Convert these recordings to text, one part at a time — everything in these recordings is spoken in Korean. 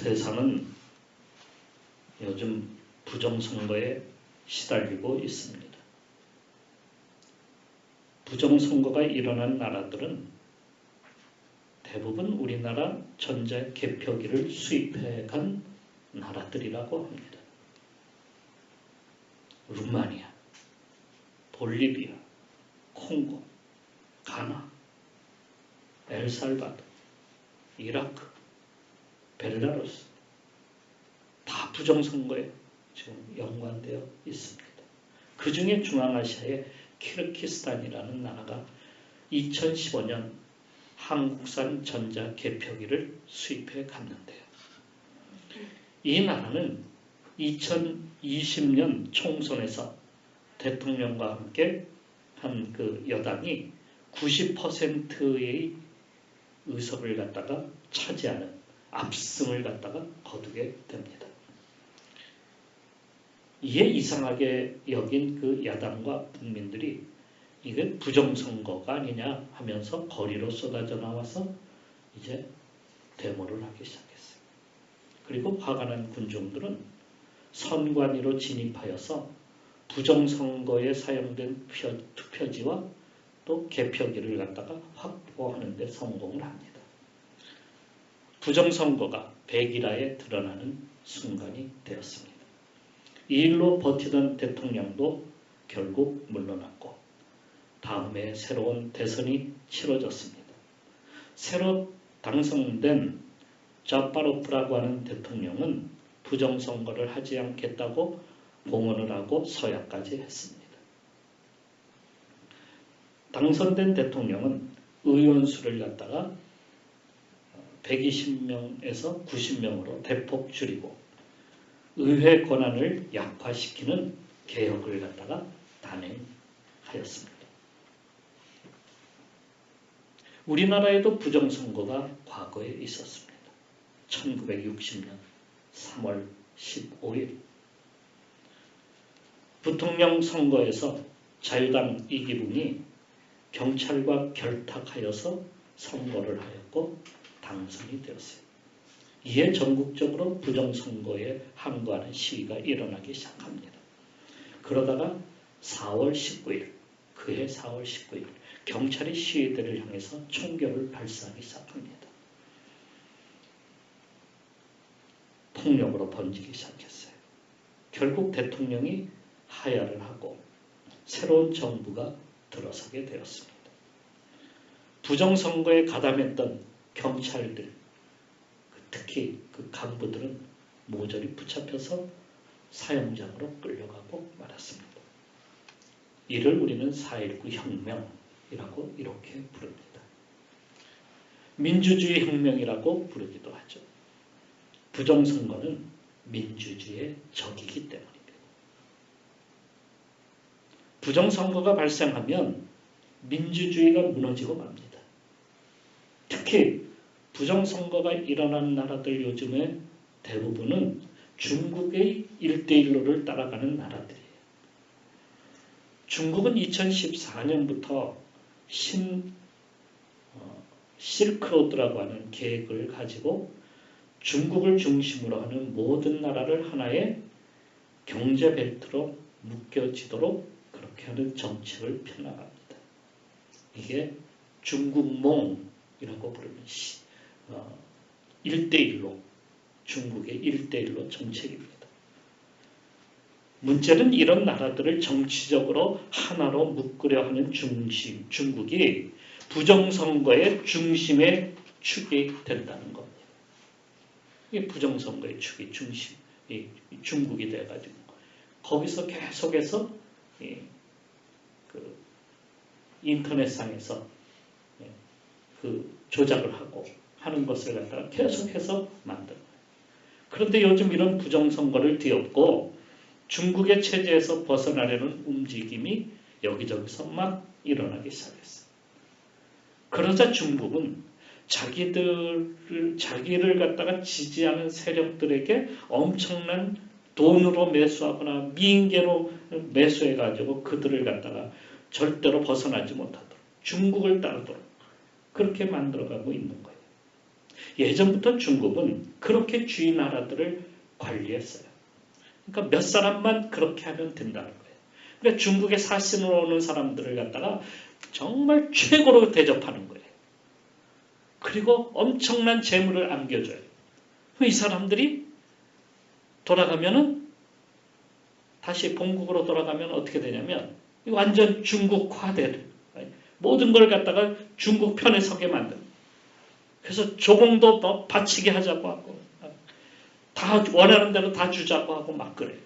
세상은 요즘 부정선거에 시달리고 있습니다. 부정선거가 일어난 나라들은 대부분 우리나라 전자개표기를 수입해간 나라들이라고 합니다. 루마니아, 볼리비아, 콩고, 가나, 엘살바도, 이라크, 벨라루스 다 부정선거에 지금 연관되어 있습니다. 그 중에 중앙아시아의 키르기스탄이라는 나라가 2015년 한국산 전자개표기를 수입해 갔는데요. 이 나라는 2020년 총선에서 대통령과 함께 한 그 여당이 90%의 의석을 갖다가 차지하는 압승을 갖다가 거두게 됩니다. 이에 이상하게 여긴 그 야당과 국민들이 이게 부정선거가 아니냐 하면서 거리로 쏟아져 나와서 이제 데모를 하기 시작했어요. 그리고 화가 난 군중들은 선관위로 진입하여서 부정선거에 사용된 투표지와 또 개표기를 갖다가 확보하는 데 성공을 합니다. 부정선거가 백일화에 드러나는 순간이 되었습니다. 이 일로 버티던 대통령도 결국 물러났고 다음에 새로운 대선이 치러졌습니다. 새로 당선된 자파로프라고 하는 대통령은 부정선거를 하지 않겠다고 공언을 하고 서약까지 했습니다. 당선된 대통령은 의원수를 갖다가 120명에서 90명으로 대폭 줄이고 의회 권한을 약화시키는 개혁을 갖다가 단행하였습니다. 우리나라에도 부정선거가 과거에 있었습니다. 1960년 3월 15일 부통령 선거에서 자유당 이기붕이 경찰과 결탁하여서 선거를 하였고 당선이 되었어요. 이에 전국적으로 부정선거에 항거하는 시위가 일어나기 시작합니다. 그러다가 4월 19일, 그해 4월 19일 경찰이 시위대를 향해서 총격을 발사하기 시작합니다. 폭력으로 번지기 시작했어요. 결국 대통령이 하야를 하고 새로운 정부가 들어서게 되었습니다. 부정선거에 가담했던 경찰들, 특히 그 간부들은 모조리 붙잡혀서 사형장으로 끌려가고 말았습니다. 이를 우리는 4.19 혁명이라고 이렇게 부릅니다. 민주주의 혁명이라고 부르기도 하죠. 부정선거는 민주주의의 적이기 때문입니다. 부정선거가 발생하면 민주주의가 무너지고 맙니다. 특히 부정선거가 일어난 나라들 요즘에 대부분은 중국의 1대1로를 따라가는 나라들이에요. 중국은 2014년부터 실크로드라고 하는 계획을 가지고 중국을 중심으로 하는 모든 나라를 하나의 경제벨트로 묶여지도록 그렇게 하는 정책을 펴나갑니다. 이게 중국몽이라고 부르는 1대1로 중국의 1대1로 정책입니다. 문제는 이런 나라들을 정치적으로 하나로 묶으려 하는 중국이 부정선거의 중심의 축이 된다는 겁니다. 이게 부정선거의 축이 중국이 돼가지고 거기서 계속해서 그 인터넷상에서 그 조작을 하고 하는 것을 갖다가 계속해서 만들어요. 그런데 요즘 이런 부정선거를 뒤엎고 중국의 체제에서 벗어나려는 움직임이 여기저기서 막 일어나기 시작했어요. 그러자 중국은 자기를 갖다가 지지하는 세력들에게 엄청난 돈으로 매수하거나 미인계로 매수해가지고 그들을 갖다가 절대로 벗어나지 못하도록 중국을 따르도록 그렇게 만들어가고 있는 거예요. 예전부터 중국은 그렇게 주위 나라들을 관리했어요. 그러니까 몇 사람만 그렇게 하면 된다는 거예요. 그러니까 중국에 사신으로 오는 사람들을 갖다가 정말 최고로 대접하는 거예요. 그리고 엄청난 재물을 안겨줘요. 이 사람들이 돌아가면은 다시 본국으로 돌아가면 어떻게 되냐면 완전 중국화되는 모든 걸 갖다가 중국 편에 서게 만드는. 그래서 조공도 뭐 바치게 하자고 하고 다 원하는 대로 다 주자고 하고 막 그래요.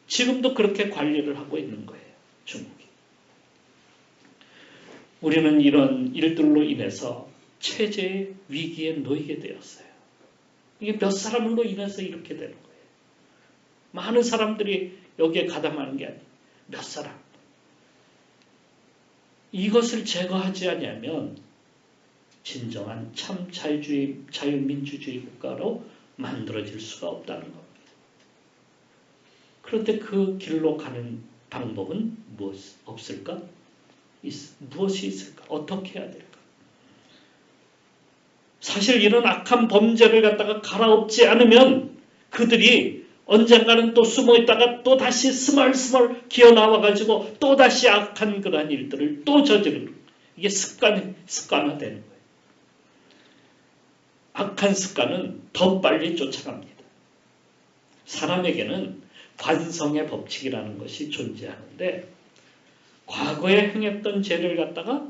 지금도 그렇게 관리를 하고 있는 거예요. 중국이. 우리는 이런 일들로 인해서 체제의 위기에 놓이게 되었어요. 이게 몇 사람으로 인해서 이렇게 되는 거예요. 많은 사람들이 여기에 가담하는 게 아니에요. 몇 사람. 이것을 제거하지 않으면 진정한 참 자유민주주의 국가로 만들어질 수가 없다는 겁니다. 그런데 그 길로 가는 방법은 없을까? 무엇이 있을까? 어떻게 해야 될까? 사실 이런 악한 범죄를 갖다가 갈아엎지 않으면 그들이 언젠가는 또 숨어있다가 또 다시 스멀스멀 기어나와가지고 또 다시 악한 그러한 일들을 또 저지르는 이게 습관화되는 거예요. 악한 습관은 더 빨리 쫓아갑니다. 사람에게는 관성의 법칙이라는 것이 존재하는데 과거에 행했던 죄를 갖다가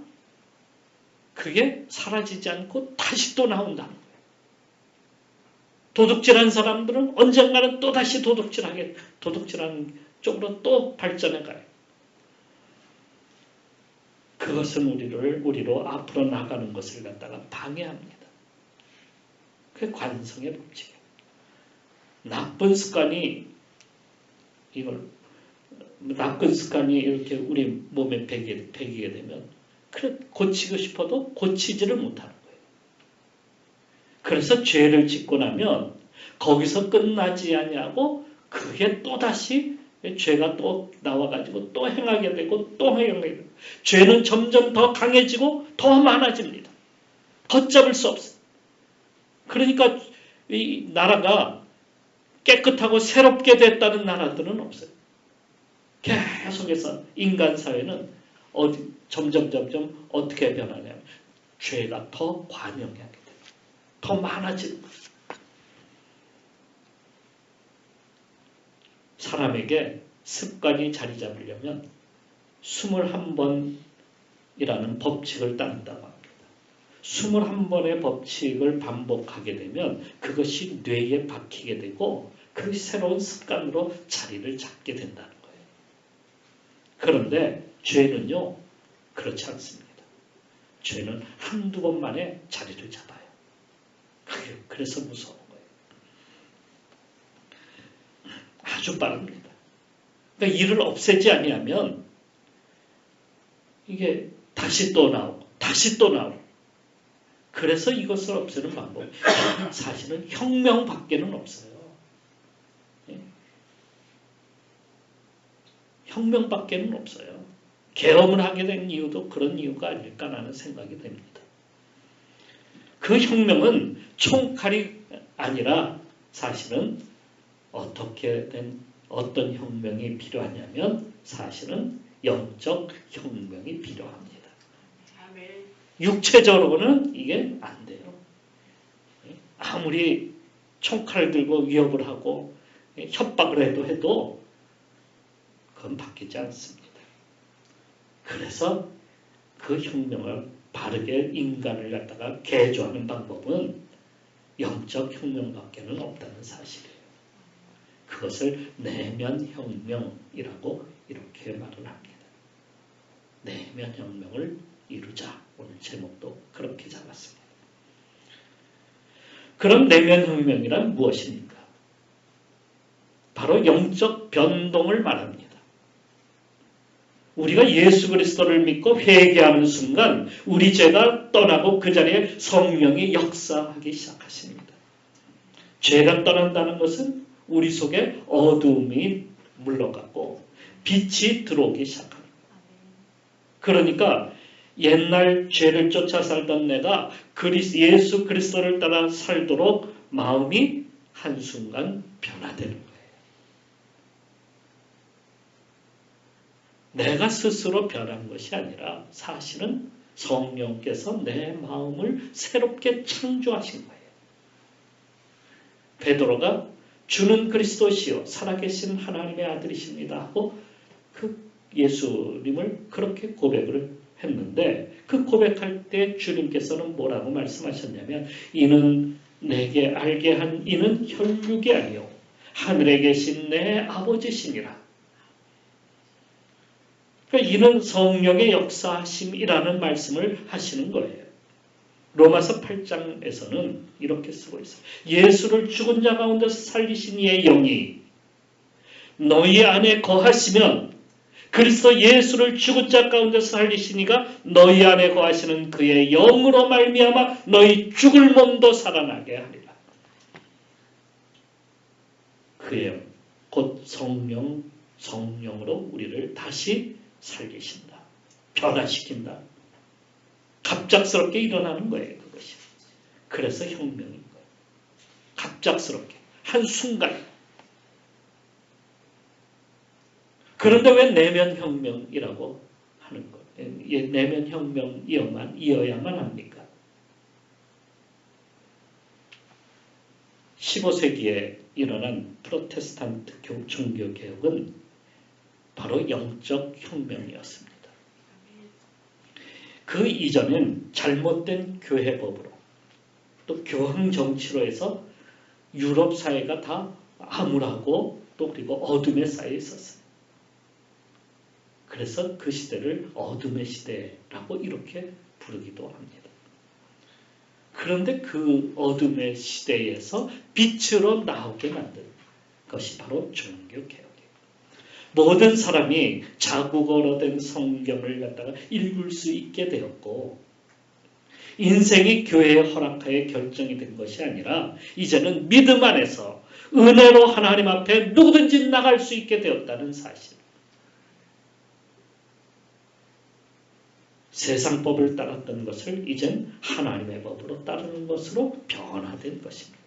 그게 사라지지 않고 다시 또 나온다는 거예요. 도둑질한 사람들은 언젠가는 또 다시 도둑질하는 쪽으로 또 발전해 가요. 그것은 우리로 앞으로 나가는 것을 갖다가 방해합니다. 그게 관성의 법칙이에요. 나쁜 습관이 이렇게 우리 몸에 배기게 되면 그래 고치고 싶어도 고치지를 못하는 거예요. 그래서 죄를 짓고 나면 거기서 끝나지 않냐고 그게 또다시 죄가 또 나와가지고 또 행하게 되고 또 행하게 되고 죄는 점점 더 강해지고 더 많아집니다. 걷잡을 수 없어요. 그러니까 이 나라가 깨끗하고 새롭게 됐다는 나라들은 없어요. 계속해서 인간 사회는 점점 어떻게 변하냐면 죄가 더 관영하게 돼요. 더 많아지는 거예요. 사람에게 습관이 자리 잡으려면 21번이라는 법칙을 따른다고 합니다. 21번의 법칙을 반복하게 되면 그것이 뇌에 박히게 되고 그 새로운 습관으로 자리를 잡게 된다는 거예요. 그런데 죄는요 그렇지 않습니다. 죄는 한두 번 만에 자리를 잡아요. 그래서 무서운 거예요. 아주 빠릅니다. 그러니까 이를 없애지 아니하면 이게 다시 또 나오고 다시 또 나오고 그래서 이것을 없애는 방법 사실은 혁명밖에는 없어요. 혁명밖에는 없어요. 계엄을 하게 된 이유도 그런 이유가 아닐까라는 생각이 됩니다. 그 혁명은 총칼이 아니라 사실은 어떻게 된 어떤 혁명이 필요하냐면 사실은 영적 혁명이 필요합니다. 육체적으로는 이게 안 돼요. 아무리 총칼을 들고 위협을 하고 협박을 해도 그건 바뀌지 않습니다. 그래서 그 혁명을 바르게 인간을 갖다가 개조하는 방법은 영적 혁명밖에는 없다는 사실이에요. 그것을 내면혁명이라고 이렇게 말을 합니다. 내면혁명을 이루자. 오늘 제목도 그렇게 잡았습니다. 그럼 내면혁명이란 무엇입니까? 바로 영적 변동을 말합니다. 우리가 예수 그리스도를 믿고 회개하는 순간 우리 죄가 떠나고 그 자리에 성령이 역사하기 시작하십니다. 죄가 떠난다는 것은 우리 속에 어두움이 물러가고 빛이 들어오기 시작합니다. 그러니까 옛날 죄를 쫓아 살던 내가 예수 그리스도를 따라 살도록 마음이 한순간 변화되는 거예요. 내가 스스로 변한 것이 아니라 사실은 성령께서 내 마음을 새롭게 창조하신 거예요. 베드로가 주는 그리스도시요 살아계신 하나님의 아들이십니다 하고 그 예수님을 그렇게 고백을 했는데 그 고백할 때 주님께서는 뭐라고 말씀하셨냐면 이는 내게 알게 한 이는 혈육이 아니요 하늘에 계신 내 아버지시니라. 그러니까 이는 성령의 역사하심이라는 말씀을 하시는 거예요. 로마서 8장에서는 이렇게 쓰고 있어요. 예수를 죽은 자 가운데서 살리신 이의 영이 너희 안에 거하시면 그리스도 예수를 죽은 자 가운데서 살리신 이가 너희 안에 거하시는 그의 영으로 말미암아 너희 죽을 몸도 살아나게 하리라. 그의 영, 곧 성령으로 우리를 다시 살리신다. 변화시킨다. 갑작스럽게 일어나는 거예요. 그것이. 그래서 혁명인 거예요. 갑작스럽게. 한순간. 그런데 왜 내면혁명이라고 하는 거예요? 내면혁명이어야만 합니까? 15세기에 일어난 프로테스탄트 종교개혁은 바로 영적 혁명이었습니다. 그 이전엔 잘못된 교회법으로 또 교황 정치로 해서 유럽 사회가 다 암울하고 또 그리고 어둠에 쌓여 있었어요. 그래서 그 시대를 어둠의 시대라고 이렇게 부르기도 합니다. 그런데 그 어둠의 시대에서 빛으로 나오게 만든 것이 바로 종교개혁이에요. 모든 사람이 자국어로 된 성경을 갖다가 읽을 수 있게 되었고 인생이 교회의 허락하에 결정이 된 것이 아니라 이제는 믿음 안에서 은혜로 하나님 앞에 누구든지 나갈 수 있게 되었다는 사실. 세상 법을 따랐던 것을 이젠 하나님의 법으로 따르는 것으로 변화된 것입니다.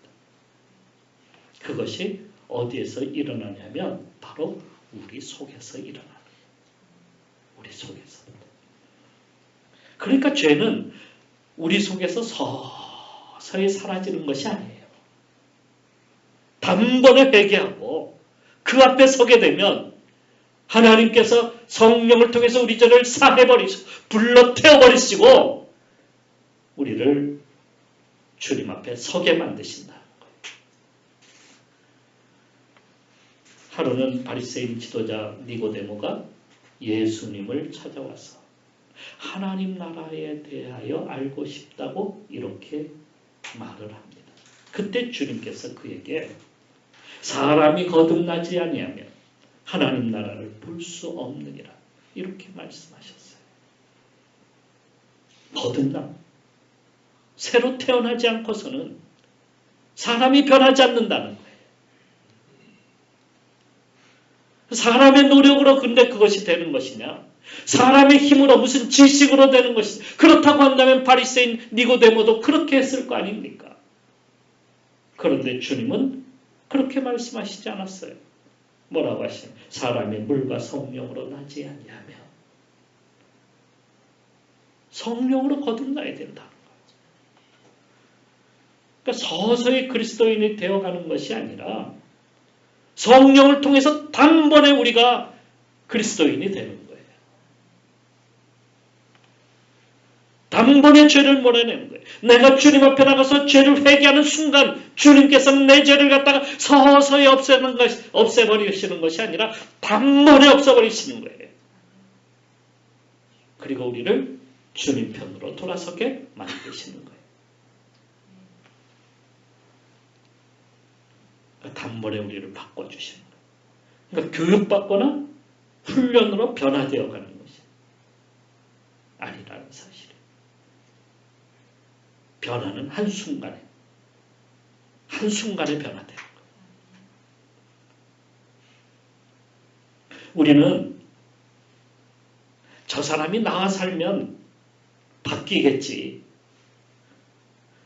그것이 어디에서 일어나냐면 바로 우리 속에서 일어나는 거예요. 우리 속에서. 그러니까 죄는 우리 속에서 서서히 사라지는 것이 아니에요. 단번에 회개하고 그 앞에 서게 되면 하나님께서 성령을 통해서 우리 죄를 사해버리시고 불러 태워버리시고 우리를 주님 앞에 서게 만드신다는 거예요. 하루는 바리새인 지도자 니고데모가 예수님을 찾아와서 하나님 나라에 대하여 알고 싶다고 이렇게 말을 합니다. 그때 주님께서 그에게 사람이 거듭나지 아니하면 하나님 나라를 볼 수 없느니라 이렇게 말씀하셨어요. 거듭남, 새로 태어나지 않고서는 사람이 변하지 않는다는 거예요. 사람의 노력으로 근데 그것이 되는 것이냐? 사람의 힘으로 무슨 지식으로 되는 것이냐? 그렇다고 한다면 바리새인 니고데모도 그렇게 했을 거 아닙니까? 그런데 주님은 그렇게 말씀하시지 않았어요. 뭐라고 하시냐? 사람이 물과 성령으로 나지 아니하며 성령으로 거듭나야 된다는 거예요. 그러니까 서서히 그리스도인이 되어가는 것이 아니라 성령을 통해서 단번에 우리가 그리스도인이 되는 거예요. 단번에 죄를 몰아내는 거예요. 내가 주님 앞에 나가서 죄를 회개하는 순간 주님께서는 내 죄를 갖다가 서서히 없애버리시는 것이 아니라 단번에 없애버리시는 거예요. 그리고 우리를 주님 편으로 돌아서게 만드시는 거예요. 단번에 우리를 바꿔주시는 거예요. 그러니까 교육받거나 훈련으로 변화되어 가는 것이 아니라는 사실이에요. 변화는 한순간에 변화되는 거예요. 우리는 저 사람이 나와 살면 바뀌겠지.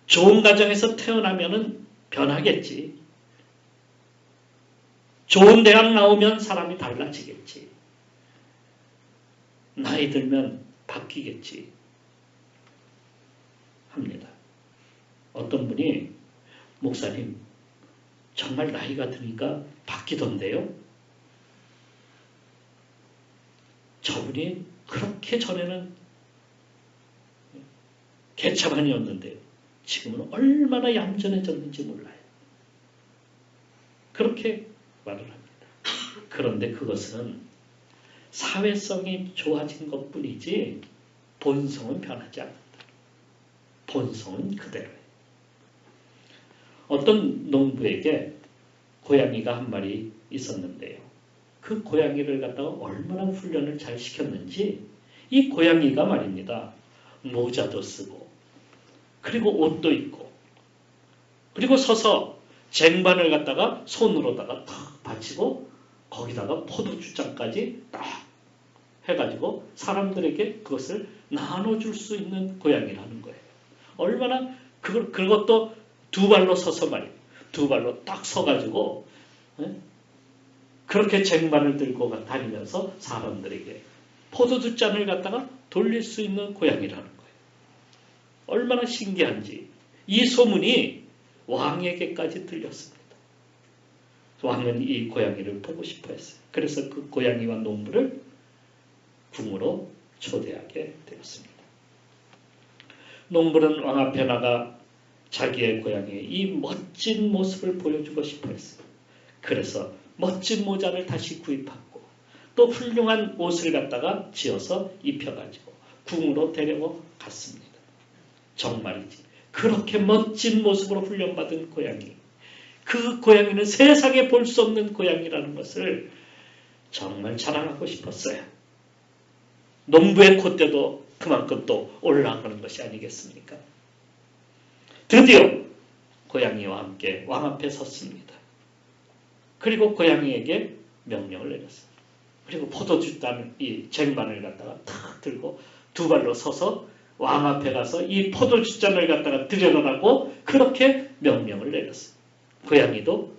좋은 가정에서 태어나면은 변하겠지. 좋은 대학 나오면 사람이 달라지겠지. 나이 들면 바뀌겠지. 합니다. 어떤 분이 목사님 정말 나이가 드니까 바뀌던데요? 저분이 그렇게 전에는 개차반이었는데 지금은 얼마나 얌전해졌는지 몰라요. 그렇게 말을 합니다. 그런데 그것은 사회성이 좋아진 것뿐이지 본성은 변하지 않는다. 본성은 그대로예요. 어떤 농부에게 고양이가 한 마리 있었는데요. 그 고양이를 갖다가 얼마나 훈련을 잘 시켰는지 이 고양이가 말입니다. 모자도 쓰고 그리고 옷도 입고 그리고 서서 쟁반을 갖다가 손으로다가 탁 받치고 거기다가 포도주장까지 딱 해가지고 사람들에게 그것을 나눠줄 수 있는 고양이라는 거예요. 얼마나 그것도 두 발로 서서 말이에요. 두 발로 딱 서가지고 그렇게 쟁반을 들고 다니면서 사람들에게 포도주 잔을 갖다가 돌릴 수 있는 고양이라는 거예요. 얼마나 신기한지 이 소문이 왕에게까지 들렸습니다. 왕은 이 고양이를 보고 싶어 했어요. 그래서 그 고양이와 농부를 궁으로 초대하게 되었습니다. 농부는 왕 앞에 나가 자기의 고양이의 이 멋진 모습을 보여주고 싶어 했어요. 그래서 멋진 모자를 다시 구입하고 또 훌륭한 옷을 갖다가 지어서 입혀가지고 궁으로 데리고 갔습니다. 정말이지. 그렇게 멋진 모습으로 훈련받은 고양이. 그 고양이는 세상에 볼 수 없는 고양이라는 것을 정말 자랑하고 싶었어요. 농부의 콧대도 그만큼 또 올라가는 것이 아니겠습니까? 드디어 고양이와 함께 왕 앞에 섰습니다. 그리고 고양이에게 명령을 내렸어요. 그리고 포도주 잔 이 쟁반을 갖다가 탁 들고 두 발로 서서 왕 앞에 가서 이 포도주 잔을 갖다가 들여놓으라고 그렇게 명령을 내렸어요. 고양이도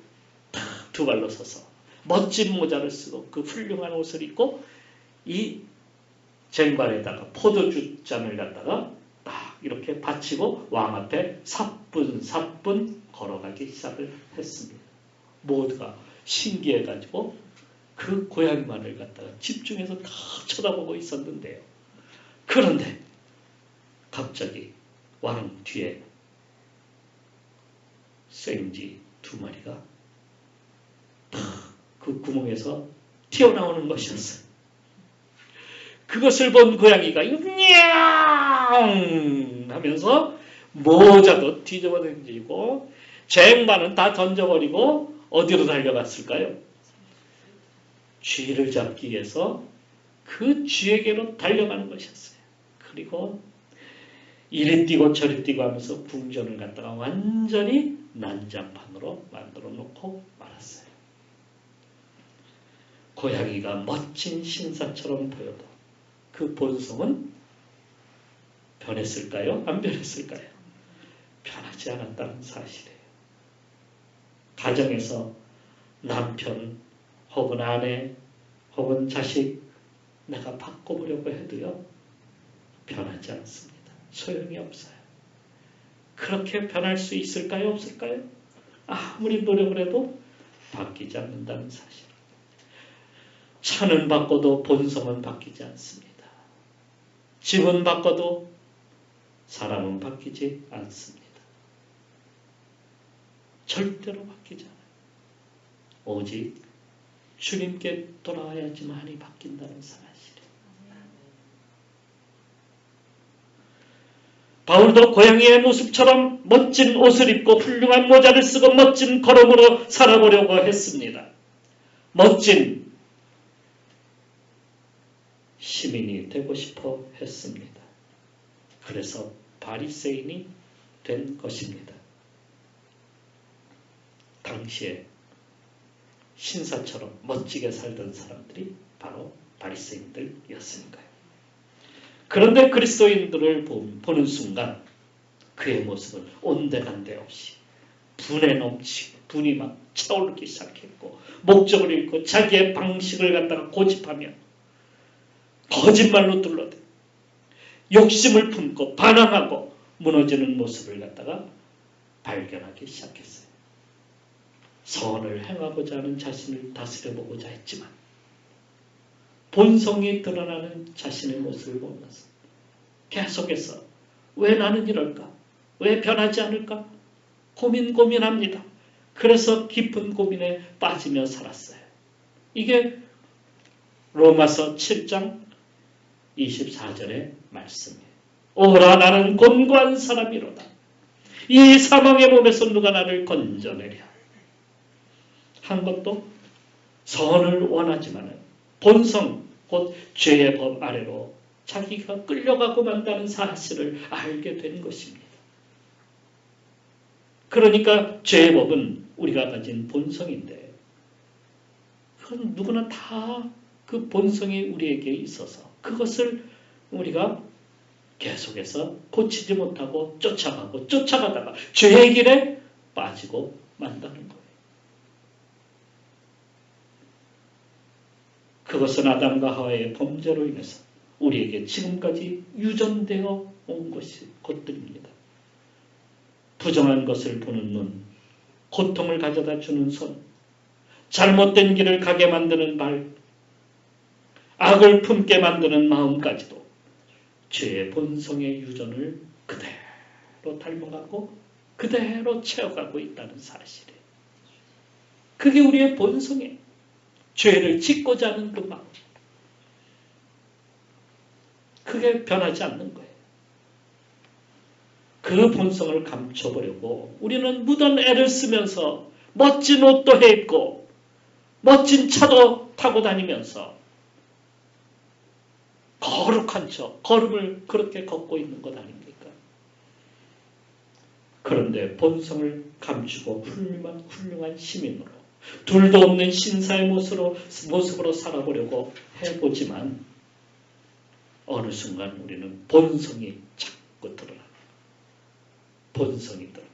탁 두 발로 서서 멋진 모자를 쓰고 그 훌륭한 옷을 입고 이 쟁반에다가 포도주 잔을 갖다가 딱 이렇게 받치고 왕 앞에 사뿐사뿐 걸어가기 시작을 했습니다. 모두가 신기해가지고 그 고양이만을 갖다가 집중해서 다 쳐다보고 있었는데요. 그런데 갑자기 왕 뒤에 쇠임지 두 마리가 딱 그 구멍에서 튀어나오는 것이었어요. 그것을 본 고양이가 냥 하면서 모자도 뒤집어 던지고 쟁반은 다 던져버리고 어디로 달려갔을까요? 쥐를 잡기 위해서 그 쥐에게로 달려가는 것이었어요. 그리고 이리 뛰고 저리 뛰고 하면서 궁전을 갖다가 완전히 난장판으로 만들어 놓고 말았어요. 고양이가 멋진 신사처럼 보여도 그 본성은 변했을까요? 안 변했을까요? 변하지 않았다는 사실이에요. 가정에서 남편 혹은 아내 혹은 자식 내가 바꿔보려고 해도요. 변하지 않습니다. 소용이 없어요. 그렇게 변할 수 있을까요? 없을까요? 아무리 노력을 해도 바뀌지 않는다는 사실. 차는 바꿔도 본성은 바뀌지 않습니다. 집은 바꿔도 사람은 바뀌지 않습니다. 절대로 바뀌지 않아요. 오직 주님께 돌아와야지만이 바뀐다는 사실이에요. 바울도 고양이의 모습처럼 멋진 옷을 입고 훌륭한 모자를 쓰고 멋진 걸음으로 살아보려고 했습니다. 멋진 시민이 되고 싶어 했습니다. 그래서 바리새인이 된 것입니다. 당시에 신사처럼 멋지게 살던 사람들이 바로 바리새인들이었으니까요. 그런데 그리스도인들을 보는 순간 그의 모습은 온데간데 없이 분에 넘치고 분이 막 차오르기 시작했고 목적을 잃고 자기의 방식을 갖다가 고집하며 거짓말로 둘러대고 욕심을 품고 반항하고 무너지는 모습을 갖다가 발견하기 시작했어요. 선을 행하고자 하는 자신을 다스려보고자 했지만 본성이 드러나는 자신의 모습을 보면서 계속해서 왜 나는 이럴까? 왜 변하지 않을까? 고민합니다. 그래서 깊은 고민에 빠지며 살았어요. 이게 로마서 7장 24절의 말씀이에요. 오라 나는 곤고한 사람이로다. 이 사망의 몸에서 누가 나를 건져내랴. 한 것도 선을 원하지만 본성 곧 죄의 법 아래로 자기가 끌려가고 만다는 사실을 알게 된 것입니다. 그러니까 죄의 법은 우리가 가진 본성인데 그건 누구나 다 그 본성이 우리에게 있어서 그것을 우리가 계속해서 고치지 못하고 쫓아가다가 죄의 길에 빠지고 만다는 거예요. 그것은 아담과 하와의 범죄로 인해서 우리에게 지금까지 유전되어 온 것들입니다. 부정한 것을 보는 눈, 고통을 가져다 주는 손, 잘못된 길을 가게 만드는 발, 악을 품게 만드는 마음까지도 죄의 본성의 유전을 그대로 닮아가고 그대로 채워가고 있다는 사실이에요. 그게 우리의 본성이에요. 죄를 짓고자 하는 그 마음. 그게 변하지 않는 거예요. 그 본성을 감춰보려고 우리는 무던 애를 쓰면서 멋진 옷도 해입고 멋진 차도 타고 다니면서 거룩한 척, 걸음을 그렇게 걷고 있는 것 아닙니까? 그런데 본성을 감추고 훌륭한 시민으로 둘도 없는 신사의 모습으로 살아보려고 해보지만 어느 순간 우리는 본성이 자꾸 드러나요. 본성이 드러나요.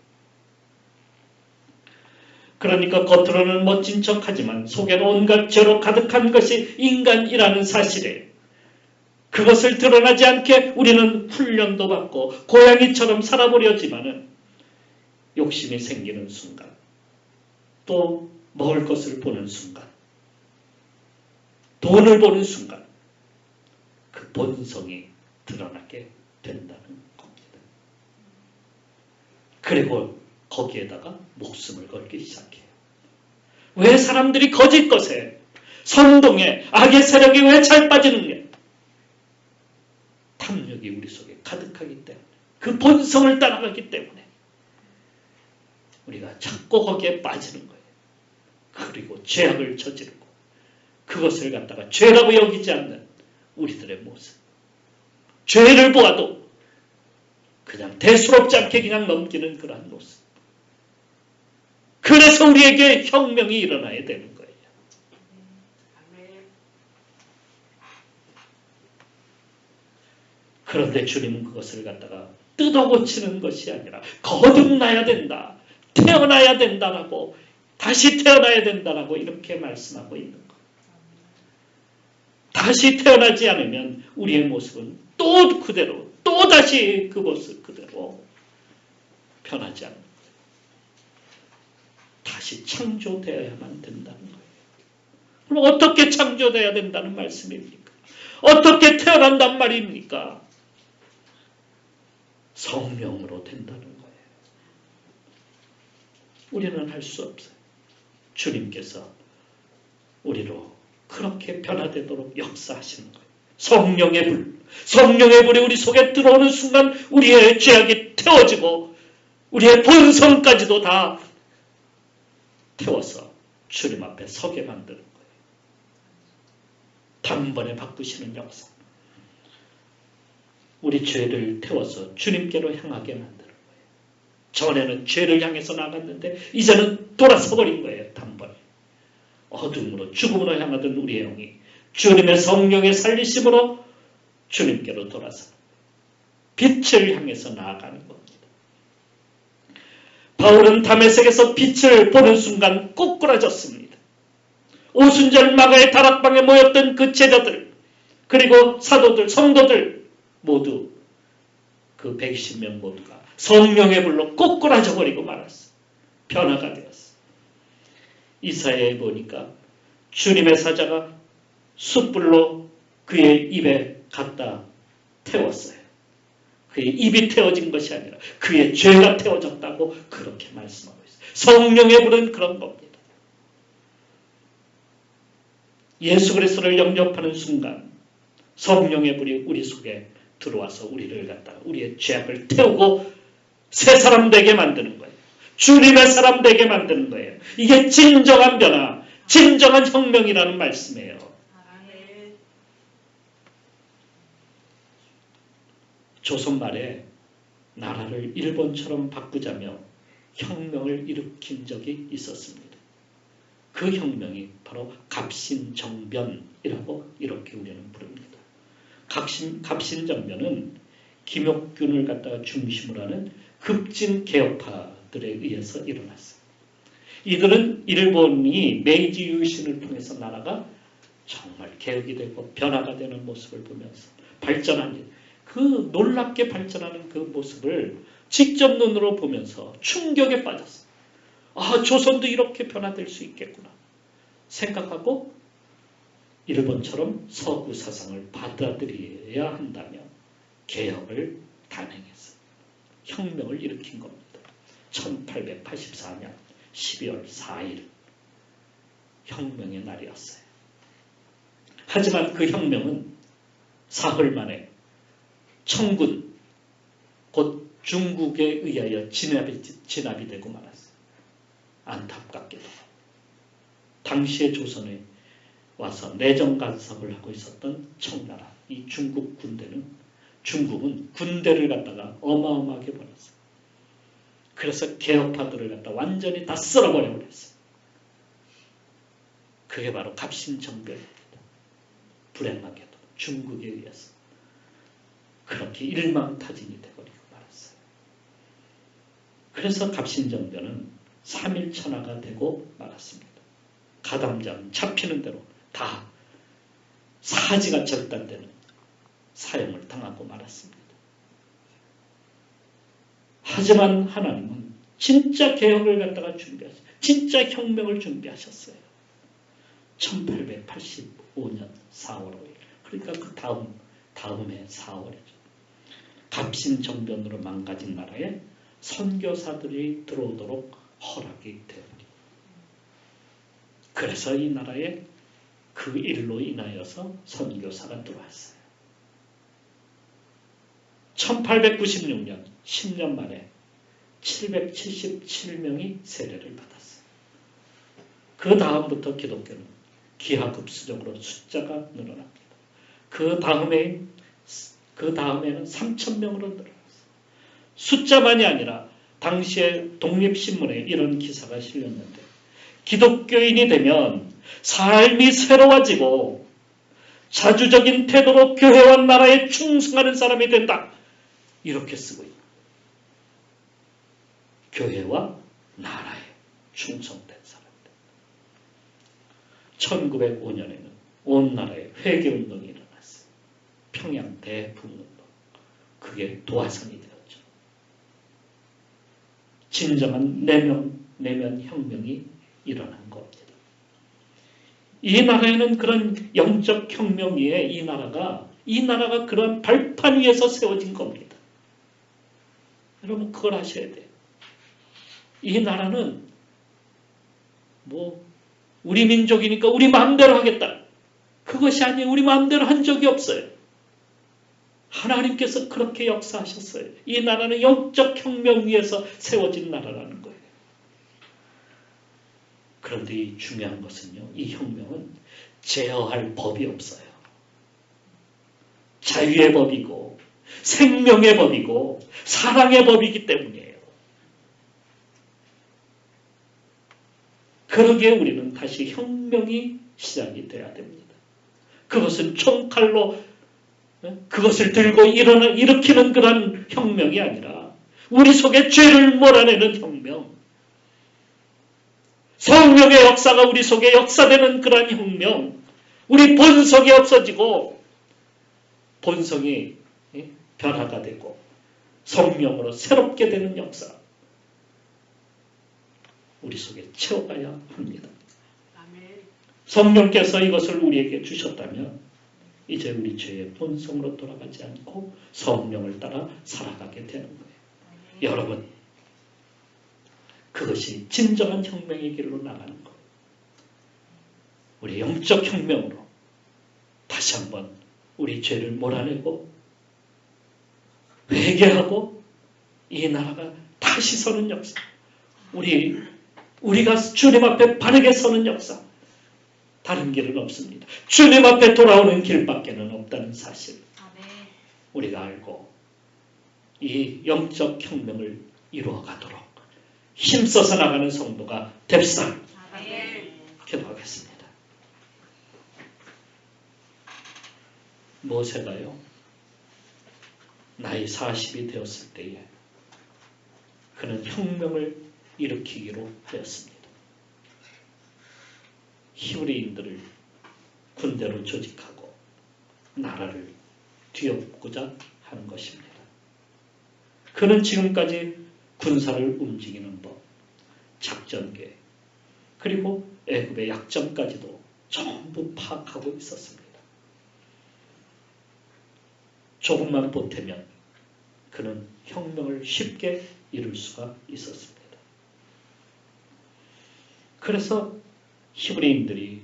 그러니까 겉으로는 멋진 척하지만 속에는 온갖 죄로 가득한 것이 인간이라는 사실이에요. 그것을 드러나지 않게 우리는 훈련도 받고 고양이처럼 살아보려지만은 욕심이 생기는 순간 또 먹을 것을 보는 순간 돈을 보는 순간 그 본성이 드러나게 된다는 겁니다. 그리고 거기에다가 목숨을 걸기 시작해요. 왜 사람들이 거짓 것에 선동에 악의 세력이 왜 잘 빠지는가? 탐욕이 우리 속에 가득하기 때문에 그 본성을 따라가기 때문에 우리가 자꾸 거기에 빠지는 거예요. 그리고 죄악을 저지르고 그것을 갖다가 죄라고 여기지 않는 우리들의 모습. 죄를 보아도 그냥 대수롭지 않게 그냥 넘기는 그러한 모습. 그래서 우리에게 혁명이 일어나야 되는 거예요. 그런데 주님은 그것을 갖다가 뜯어고치는 것이 아니라 거듭나야 된다. 태어나야 된다라고 다시 태어나야 된다라고 이렇게 말씀하고 있는 것. 다시 태어나지 않으면 우리의 모습은 또 그대로 또 다시 그 모습 그대로 변하지 않는 거예요. 다시 창조되어야만 된다는 거예요. 그럼 어떻게 창조되어야 된다는 말씀입니까? 어떻게 태어난단 말입니까? 성령으로 된다는 거예요. 우리는 할 수 없어요. 주님께서 우리로 그렇게 변화되도록 역사하시는 거예요. 성령의 불이 우리 속에 들어오는 순간 우리의 죄악이 태워지고 우리의 본성까지도 다 태워서 주님 앞에 서게 만드는 거예요. 단번에 바꾸시는 역사. 우리 죄를 태워서 주님께로 향하게 만드는 거예요. 전에는 죄를 향해서 나갔는데 이제는 돌아서 버린 거예요. 단번에. 어둠으로 죽음으로 향하던 우리의 영이 주님의 성령의 살리심으로 주님께로 돌아서 빛을 향해서 나아가는 겁니다. 바울은 다메섹에서 빛을 보는 순간 꼬꾸라졌습니다. 오순절 마가의 다락방에 모였던 그 제자들, 그리고 사도들, 성도들 모두 그 120명 모두가 성령의 불로 꼬꾸라져 버리고 말았어요. 변화가 되었어요. 이사야에 보니까 주님의 사자가 숯불로 그의 입에 갖다 태웠어요. 그의 입이 태워진 것이 아니라 그의 죄가 태워졌다고 그렇게 말씀하고 있어요. 성령의 불은 그런 겁니다. 예수 그리스도를 영접하는 순간 성령의 불이 우리 속에 들어와서 우리를 갖다가 우리의 죄악을 태우고 새 사람 되게 만드는 거예요. 주님의 사람 되게 만드는 거예요. 이게 진정한 변화, 진정한 혁명이라는 말씀이에요. 조선 말에 나라를 일본처럼 바꾸자며 혁명을 일으킨 적이 있었습니다. 그 혁명이 바로 갑신정변이라고 이렇게 우리는 부릅니다. 갑신정변은 김옥균을 갖다가 중심으로 하는 급진 개혁파들에 의해서 일어났어요. 이들은 일본이 메이지 유신을 통해서 나라가 정말 개혁이 되고 변화가 되는 모습을 보면서 발전한 그 놀랍게 발전하는 그 모습을 직접 눈으로 보면서 충격에 빠졌어요. 아, 조선도 이렇게 변화될 수 있겠구나 생각하고 일본처럼 서구 사상을 받아들여야 한다며 개혁을 단행했어요. 혁명을 일으킨 겁니다. 1884년 12월 4일 혁명의 날이었어요. 하지만 그 혁명은 사흘 만에 청군, 곧 중국에 의하여 진압이 되고 말았어요. 안타깝게도 당시의 조선에 와서 내정 간섭을 하고 있었던 청나라, 이 중국 군대는 중국은 군대를 갖다가 어마어마하게 보냈어요. 그래서 개혁파들을 갖다 완전히 다 쓸어버려 버렸어요. 그게 바로 갑신정변입니다. 불행하게도 중국에 의해서 그렇게 일망타진이 되어버리고 말았어요. 그래서 갑신정변은 3일천하가 되고 말았습니다. 가담장 잡히는 대로 다 사지가 절단되는 사형을 당하고 말았습니다. 하지만 하나님은 진짜 개혁을 갖다가 준비하셨어요. 진짜 혁명을 준비하셨어요. 1885년 4월 5일. 그러니까 그 다음에 4월이죠. 갑신정변으로 망가진 나라에 선교사들이 들어오도록 허락이 되었습니다. 그래서 이 나라에 그 일로 인하여서 선교사가 들어왔어요. 1896년 10년 만에 777명이 세례를 받았어요. 그 다음부터 기독교는 기하급수적으로 숫자가 늘어납니다. 그 다음에는 3,000명으로 늘어났어요. 숫자만이 아니라 당시에 독립신문에 이런 기사가 실렸는데 기독교인이 되면 삶이 새로워지고 자주적인 태도로 교회와 나라에 충성하는 사람이 된다. 이렇게 쓰고 있다. 교회와 나라에 충성된 사람들. 1905년에는 온 나라에 회개운동이 일어났어요. 평양 대풍운동. 그게 도화선이 되었죠. 진정한 내면 혁명이 일어난 겁니다. 이 나라에는 그런 영적 혁명 위에 이 나라가 그런 발판 위에서 세워진 겁니다. 여러분 그걸 아셔야 돼요. 이 나라는 우리 민족이니까 우리 마음대로 하겠다. 그것이 아니에요. 우리 마음대로 한 적이 없어요. 하나님께서 그렇게 역사하셨어요. 이 나라는 영적 혁명 위에서 세워진 나라라는 거예요. 그런데 이 중요한 것은요. 이 혁명은 제어할 법이 없어요. 자유의 법이고 생명의 법이고 사랑의 법이기 때문이에요. 그러기에 우리는 다시 혁명이 시작이 돼야 됩니다. 그것은 총칼로 그것을 들고 일으키는 그런 혁명이 아니라 우리 속에 죄를 몰아내는 혁명, 성령의 역사가 우리 속에 역사되는 그런 혁명, 우리 본성이 없어지고 본성이 변화가 되고 성령으로 새롭게 되는 역사, 우리 속에 채워가야 합니다. 성령께서 이것을 우리에게 주셨다면 이제 우리 죄의 본성으로 돌아가지 않고 성령을 따라 살아가게 되는 거예요. 여러분, 그것이 진정한 혁명의 길로 나가는 거예요. 우리 영적 혁명으로 다시 한번 우리 죄를 몰아내고 회개하고 이 나라가 다시 서는 역사, 우리가 주님 앞에 바르게 서는 역사, 다른 길은 없습니다. 주님 앞에 돌아오는 길밖에는 없다는 사실 우리가 알고 이 영적 혁명을 이루어가도록 힘써서 나가는 성도가 됩시다. 기도하겠습니다. 모세가요, 나이 40이 되었을 때에 그는 혁명을 일으키기로 하였습니다. 히브리인들을 군대로 조직하고 나라를 뒤엎고자 하는 것입니다. 그는 지금까지 군사를 움직이는 법, 작전계, 그리고 애굽의 약점까지도 전부 파악하고 있었습니다. 조금만 보태면 그는 혁명을 쉽게 이룰 수가 있었습니다. 그래서 히브리인들이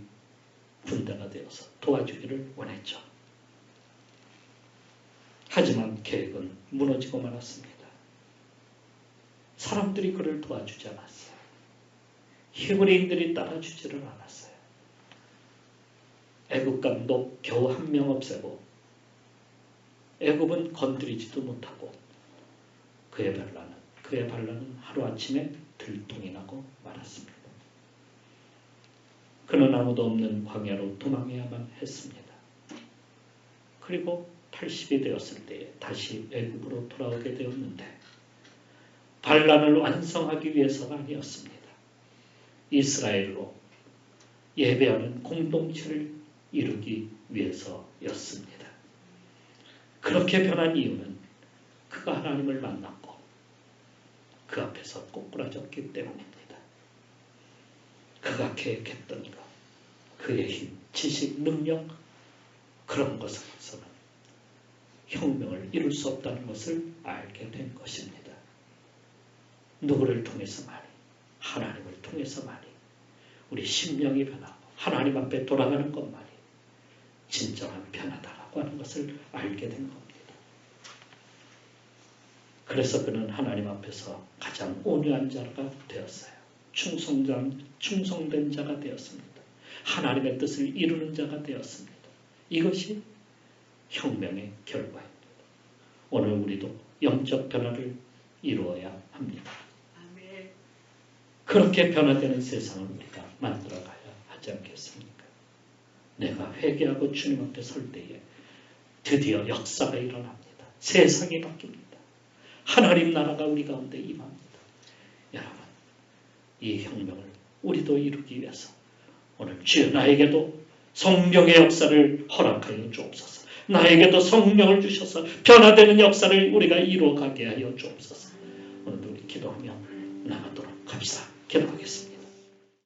군대가 되어서 도와주기를 원했죠. 하지만 계획은 무너지고 말았습니다. 사람들이 그를 도와주지 않았어요. 히브리인들이 따라주지를 않았어요. 애굽 감독 겨우 한 명 없애고 애굽은 건드리지도 못하고 그의 반란은 하루아침에 들통이 나고 말았습니다. 그는 아무도 없는 광야로 도망해야만 했습니다. 그리고 80이 되었을 때에 다시 애굽으로 돌아오게 되었는데 반란을 완성하기 위해서가 아니었습니다. 이스라엘로 예배하는 공동체를 이루기 위해서였습니다. 그렇게 변한 이유는 그가 하나님을 만났고 그 앞에서 꼬꾸라졌기 때문입니다. 그가 계획했던 것, 그의 힘, 지식, 능력, 그런 것으로서는 혁명을 이룰 수 없다는 것을 알게 된 것입니다. 누구를 통해서만이, 하나님을 통해서만이 우리 심령이 변하고 하나님 앞에 돌아가는 것만이 진정한 변화다라고 하는 것을 알게 된 겁니다. 그래서 그는 하나님 앞에서 가장 온유한 자가 되었어요. 충성된 자가 되었습니다. 하나님의 뜻을 이루는 자가 되었습니다. 이것이 혁명의 결과입니다. 오늘 우리도 영적 변화를 이루어야 합니다. 그렇게 변화되는 세상을 우리가 만들어가야 하지 않겠습니까? 내가 회개하고 주님 앞에 설 때에 드디어 역사가 일어납니다. 세상이 바뀝니다. 하나님 나라가 우리 가운데 임합니다. 여러분, 이 혁명을 우리도 이루기 위해서 오늘 주여 나에게도 성령의 역사를 허락하여 주옵소서. 나에게도 성령을 주셔서 변화되는 역사를 우리가 이루어가게 하여 주옵소서. 오늘도 우리 기도하며 나가도록 합시다. 기도하겠습니다.